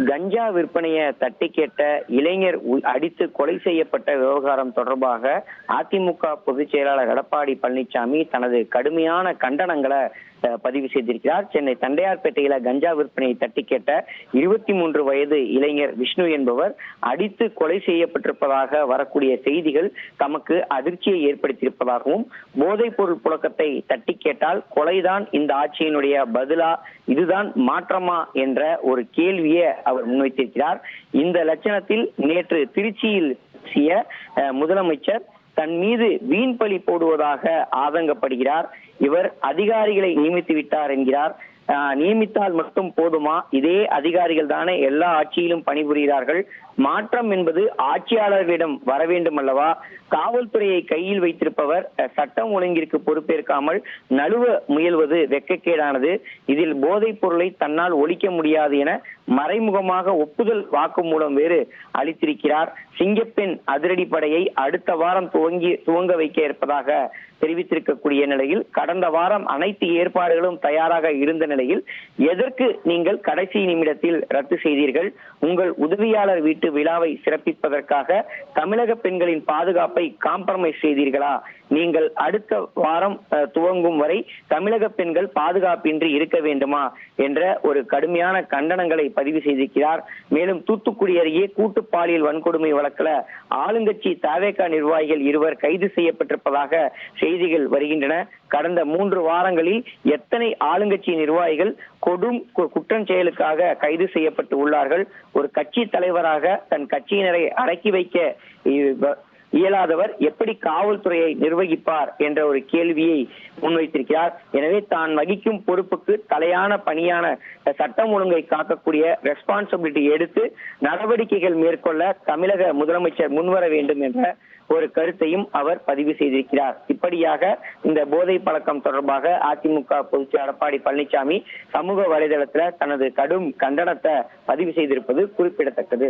கஞ்சா விற்பனையை தட்டி கேட்ட இளைஞர் அடித்து கொலை செய்யப்பட்ட விவகாரம் தொடர்பாக அதிமுக பொதுச் செயலாளர் எடப்பாடி பழனிசாமி தனது கடுமையான கண்டனங்களை பதிவு செய்திருக்கிறார். சென்னை தண்டையார்பேட்டையில கஞ்சா விற்பனையை தட்டி கேட்ட 23 வயது இளைஞர் விஷ்ணு என்பவர் அடித்து கொலை செய்யப்பட்டிருப்பதாக வரக்கூடிய செய்திகள் தமக்கு அதிர்ச்சியை ஏற்படுத்தியிருப்பதாகவும், போதைப் பொருள் புழக்கத்தை தட்டி கேட்டால் கொலைதான் இந்த ஆட்சியினுடைய பதிலா, இதுதான் மாற்றமா என்ற ஒரு கேள்வியை அவர் முன்வைத்திருக்கிறார். இந்த லட்சணத்தில் நேற்று திருச்சியில் பேசிய முதலமைச்சர் தன் மீது வீண் பழி போடுவதாக ஆதங்கப்படுகிறார். இவர் அதிகாரிகளை நியமித்து விட்டார் என்கிறார். நியமித்தால் மட்டும் போதுமா? இதே அதிகாரிகள் தானே எல்லா ஆட்சியிலும் பணிபுரிகிறார்கள். மாற்றம் என்பது ஆட்சியாளர்களிடம் வர வேண்டும் அல்லவா? காவல்துறையை கையில் வைத்திருப்பவர் சட்டம் ஒழுங்கிற்கு பொறுப்பேற்காமல் நழுவ முயல்வது வெட்கக்கேடானது. இதில் போதைப் பொருளை தன்னால் ஒழிக்க முடியாது என மறைமுகமாக ஒப்புதல் வாக்குமூலம் வேறு அளித்திருக்கிறார். சிங்கப்பெண் அதிரடிப்படையை அடுத்த வாரம் துவங்க வைக்க இருப்பதாக தெரிவித்திருக்கக்கூடிய நிலையில், கடந்த வாரம் அனைத்து ஏற்பாடுகளும் தயாராக இருந்த நிலையில் எதற்கு நீங்கள் கடைசி நிமிடத்தில் ரத்து செய்தீர்கள்? உங்கள் உதவியாளர் வீட்டு விழாவை சிறப்பிப்பதற்காக தமிழக பெண்களின் பாதுகாப்பை காம்ப்ரமைஸ் செய்தீர்களா? நீங்கள் அடுத்த வாரம் துவங்கும் வரை தமிழக பெண்கள் பாதுகாப்பின்றி இருக்க வேண்டுமா என்ற ஒரு கடுமையான கண்டனங்களை பதிவு செய்திருக்கிறார். மேலும் தூத்துக்குடி அருகே கூட்டு பாலியல் வன்கொடுமை வழக்கில் ஆளுங்கட்சி தவேக நிர்வாகிகள் 2 கைது செய்யப்பட்டிருப்பதாக செய்திகள் வருகின்றன. கடந்த 3 வாரங்களில் எத்தனை ஆளுங்கட்சி நிர்வாகிகள் கொடும் குற்றம் செயலுக்காக கைது செய்யப்பட்டு உள்ளார்கள்? ஒரு கட்சி தலைவராக தன் கட்சியினரை அடக்கி வைக்க இயலாதவர் எப்படி காவல்துறையை நிர்வகிப்பார் என்ற ஒரு கேள்வியை முன்வைத்திருக்கிறார். எனவே தான் வகிக்கும் பொறுப்புக்கு தலையான பணியான சட்டம் ஒழுங்கை காக்கக்கூடிய ரெஸ்பான்சிபிலிட்டி எடுத்து நடவடிக்கைகள் மேற்கொள்ள தமிழக முதலமைச்சர் முன்வர வேண்டும் என்ற ஒரு கருத்தையும் அவர் பதிவு செய்திருக்கிறார். இப்படியாக இந்த போதை பழக்கம் தொடர்பாக அதிமுக பொதுச் செயலாளர் எடப்பாடி பழனிசாமி சமூக வலைதளத்துல தனது கடும் கண்டனத்தை பதிவு செய்திருப்பது குறிப்பிடத்தக்கது.